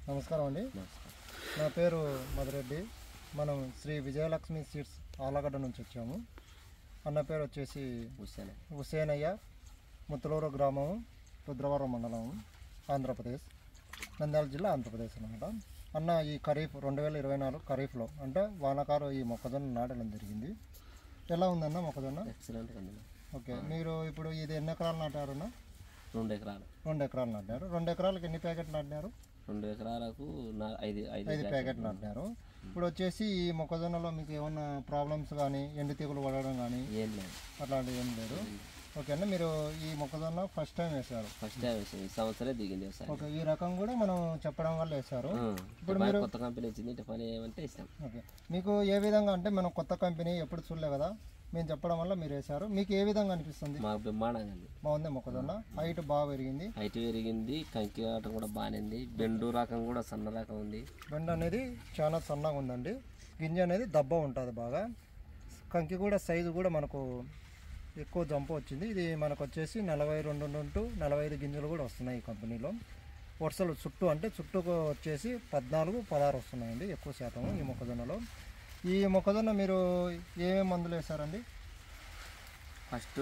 నమస్కారం అండి. నా పేరు మధురెడ్డి. మనం శ్రీ విజయలక్ష్మి సీడ్స్ ఆలగడ్డ నుంచి వచ్చాము. అన్న పేరు వచ్చేసి హుసేనయ్య, ముత్తలూరు గ్రామము, రుద్రవరం మండలం, ఆంధ్రప్రదేశ్, నంద్యాల జిల్లా, ఆంధ్రప్రదేశ్ అనమాట. అన్న ఈ ఖరీఫ్ 2024 ఖరీఫ్లో అంటే వానాకారు ఈ మొక్కజొన్న నాటడం జరిగింది. ఎలా ఉందన్న మొక్కజొన్న? ఎక్సలెంట్ అండి. ఓకే, మీరు ఇప్పుడు ఇది ఎన్ని ఎకరాలు నాటారన్న? 2 ఎకరాలు. 2 ఎకరాలు నాటారు. 2 ఎకరాలకు ఎన్ని ప్యాకెట్లు నాటినారు? 2 ఎకరాలకు 5 ప్యాకెట్లు నాటినారు. ఇప్పుడు వచ్చేసి ఈ మొక్కజొన్నలో మీకు ఏమన్నా ప్రాబ్లమ్స్ కానీ, ఎండు తెగులు పడడం కానీ ఏం లేదు, అట్లాంటివి ఏం లేదు. ఓకే అన్న, మీరు ఈ మొక్కజొన్న ఫస్ట్ టైం వేశారు? ఫస్ట్ టైం వేసాం, ఈ సంవత్సరం దిగింది. ఓకే, ఈ రకం కూడా మనం చెప్పడం వల్ల వేశారు. ఇప్పుడు మీరు కొత్త కంపెనీ వచ్చింది, ఇంటి పని ఏమంటే ఇస్తాం. ఓకే, మీకు ఏ విధంగా అంటే మనం కొత్త కంపెనీ ఎప్పుడు చూడలే కదా, మేము చెప్పడం వల్ల మీరు వేశారు. మీకు ఏ విధంగా అనిపిస్తుంది? మాకు బ్రహ్మాండంగా అండి. బాగుంది మొక్కజొన్న, హైట్ బాగా పెరిగింది. హైట్ పెరిగింది, కంకి ఆటం కూడా బాగానే ఉంది. బెండు రకం కూడా సన్న రకం ఉంది. బెండు అనేది చాలా సన్నగా ఉందండి. గింజ అనేది దబ్బ ఉంటుంది బాగా. కంకి కూడా సైజు కూడా మనకు ఎక్కువ జంపు వచ్చింది. ఇది మనకు వచ్చేసి 42 నుండి 45 గింజలు కూడా వస్తున్నాయి ఈ కంపెనీలో. వరుసలు చుట్టూ అంటే చుట్టూకు వచ్చేసి 14, 16 వస్తున్నాయండి ఎక్కువ శాతం ఈ మొక్కజొన్నలో. ఈ మొక్కజొన్న మీరు ఏమేమి మందులు వేశారండి? ఫస్ట్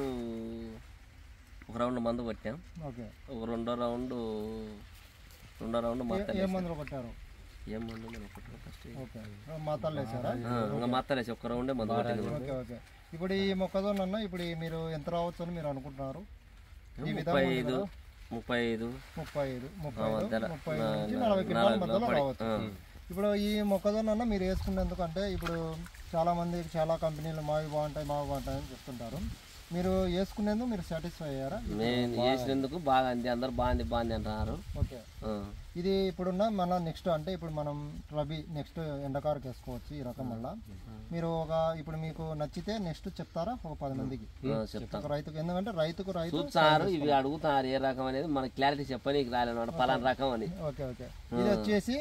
ఒక రౌండ్ మందు కొట్టాం. ఓకే, ఒక రెండో రౌండ్ ఏ మందులు కొట్టారు? ఏం మందు మనం కొట్టాం ఫస్ట్. ఓకే, మాతలు వేసారా? ఇంకా మాత్రం వేసి ఒక్క రౌండే మందు కొట్టింది. ఓకే ఓకే, ఇప్పుడు ఈ మొక్కజొన్న అన్న ఇప్పుడు మీరు ఎంత రావచ్చు అని మీరు అనుకుంటున్నారు? ఈ 35 నుంచి 40 క్వింటాల మధ్యలో రావచ్చు. ఇప్పుడు ఈ మొక్కజొన్న అన్న మీరు వేసుకునేందుకంటే ఇప్పుడు చాలామంది చాలా కంపెనీలు మావి బాగుంటాయి అని చెప్తుంటారు. మీరు వేసుకునేందుకు మీరు సాటిస్ఫై అయ్యారా? నేను వేసినందుకు బాగా అంది, అందరు బాగుంది అంటున్నారు. ఓకే, ఇది ఇప్పుడున్న మన నెక్స్ట్ అంటే ఇప్పుడు మనం రబీ నెక్స్ట్ ఎండకారుకి వేసుకోవచ్చు ఈ రకం వల్ల. మీరు ఇప్పుడు మీకు నచ్చితే నెక్స్ట్ చెప్తారా ఒక 10 మందికి? చెప్తాను రైతుకు, ఎందుకంటే రైతు చూస్తున్నారు, ఇవి అడుగుతున్నారు ఏ రకం అనేది మనకి క్లారిటీ చెప్పనీకి రాలేనమాట పలానా రకం అని. ఓకే ఓకే, ఇది వచ్చేసి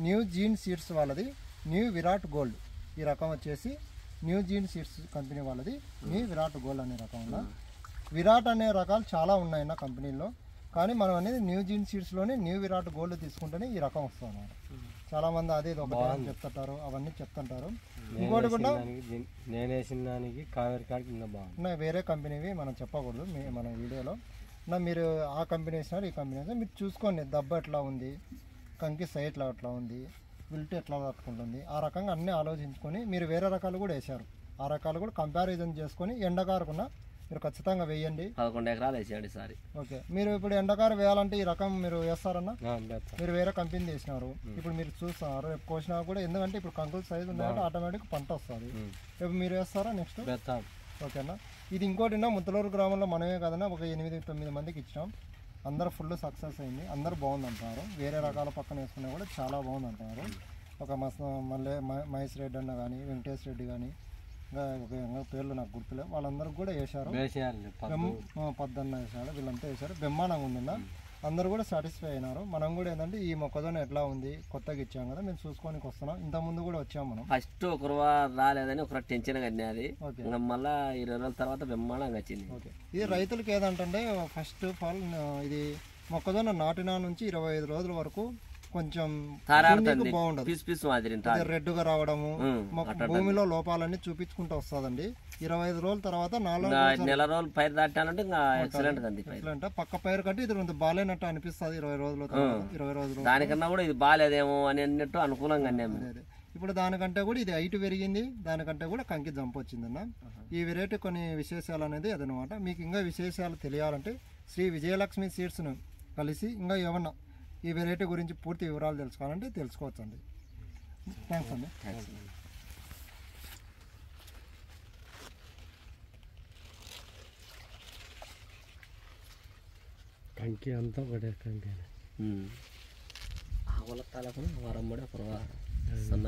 న్యూ జీన్ సీడ్స్ వాళ్ళది న్యూ విరాట్ గోల్డ్. ఈ రకం వచ్చేసి న్యూ జీన్ సీడ్స్ కంపెనీ వాళ్ళది న్యూ విరాట్ గోల్డ్ అనే రకం ఉన్న. విరాట్ అనే రకాలు చాలా ఉన్నాయన్న కంపెనీలో, కానీ మనం అనేది న్యూ జీన్ సీడ్స్లోనే న్యూ విరాట్ గోల్డ్ తీసుకుంటేనే ఈ రకం వస్తుంది అన్నమాట. చాలామంది అదే ఒకటి చెప్తుంటారు, అవన్నీ చెప్తుంటారు. ఇంకోటి కూడా నేను వేసిన దానికి కావేరి కాడికి ఇంకా బాగుంది. వేరే కంపెనీవి మనం చెప్పకూడదు మన వీడియోలో. మీరు ఆ కంపెనీ వేసినారు, ఈ కంపెనీ వేసినారు, మీరు చూసుకోండి. దెబ్బ ఎట్లా ఉంది, కంకి సైట్లో ఎట్లా ఉంది, విల్ట్ ఎట్లా తట్టుకుంటుంది, ఆ రకంగా అన్నీ ఆలోచించుకొని మీరు వేరే రకాలు కూడా వేశారు. ఆ రకాలు కూడా కంపారిజన్ చేసుకొని ఎండకారుకున్న మీరు ఖచ్చితంగా వేయండి. 11 ఎకరాలు వేసాడు ఈసారి. ఓకే, మీరు ఇప్పుడు ఎండకారు వేయాలంటే ఈ రకం మీరు వేస్తారన్నా? మీరు వేరే కంపెనీ వేసినారు, ఇప్పుడు మీరు చూస్తున్నారు, రేపు కోసినా కూడా ఎందుకంటే ఇప్పుడు కంకుల సైజు ఉన్నాయంటే ఆటోమేటిక్ పంట వస్తుంది. రేపు మీరు వేస్తారా నెక్స్ట్? ఓకేనా, ఇది ఇంకోటి ముత్తలూరు గ్రామంలో మనమే కదన్నా ఒక 8-9 మందికి ఇచ్చినాం. అందరూ ఫుల్ సక్సెస్ అయింది, అందరూ బాగుంది అంటున్నారు. వేరే రకాల పక్కన వేసుకున్నా కూడా చాలా బాగుంది అంటున్నారు. ఒక మహేష్ రెడ్డి అన్న కానీ, వెంకటేష్ రెడ్డి కానీ, ఇంకా పేర్లు నాకు గుర్తులే, వాళ్ళందరూ కూడా వేశారు. పద్దన్న వేసాడు, వీళ్ళంతా వేశారు. బ్రహ్మాండంగా ఉందన్న, అందరూ కూడా సాటిస్ఫై అయినారు. మనం కూడా ఏంటంటే ఈ మొక్కజొన్న ఎట్లా ఉంది కొత్తగా ఇచ్చాం కదా, మేము చూసుకోనికి వస్తున్నాం. ఇంతకుముందు కూడా వచ్చాము మనం. ఫస్ట్ ఒకరు రాలేదని ఒక టెన్షన్ కన్నది, మళ్ళీ 20 రోజుల తర్వాత బ్రహ్మాండంగా వచ్చింది. ఓకే, ఇది రైతులకి ఏదంటే ఫస్ట్ ఆఫ్ ఆల్ ఇది మొక్కజొన్న నాటినా నుంచి 25 రోజుల వరకు కొంచెం బాగుండదు, రెడ్గా రావడము, భూమిలో లోపాలన్నీ చూపించుకుంటూ వస్తుందండి. 25 రోజుల తర్వాత 4 నెల రోజులు పైరు దాటాలంటే ఎక్సలెంట్ పక్క పైరు కంటే ఇది కొంత బాగాలేనట్టు అనిపిస్తుంది. 20 రోజులు దానికన్నా కూడా ఇది బాగాలేదేమో అని అన్నట్టు అనుకూలంగా అన్నాము. ఇప్పుడు దానికంటే కూడా ఇది హైట్ పెరిగింది, దానికంటే కూడా కంకి జంప్ వచ్చిందన్న. ఈ వెరైటీ కొన్ని విశేషాలు అనేది అదనమాట. మీకు ఇంకా విశేషాలు తెలియాలంటే శ్రీ విజయలక్ష్మి సీడ్స్ను కలిసి ఇంకా ఏమన్నా ఈ వెరైటీ గురించి పూర్తి వివరాలు తెలుసుకోవాలంటే తెలుసుకోవచ్చు అండి. థ్యాంక్స్ అండి. కంకి అంతా పడే కంకి ఆవుల తలకు వరం కూడా సన్న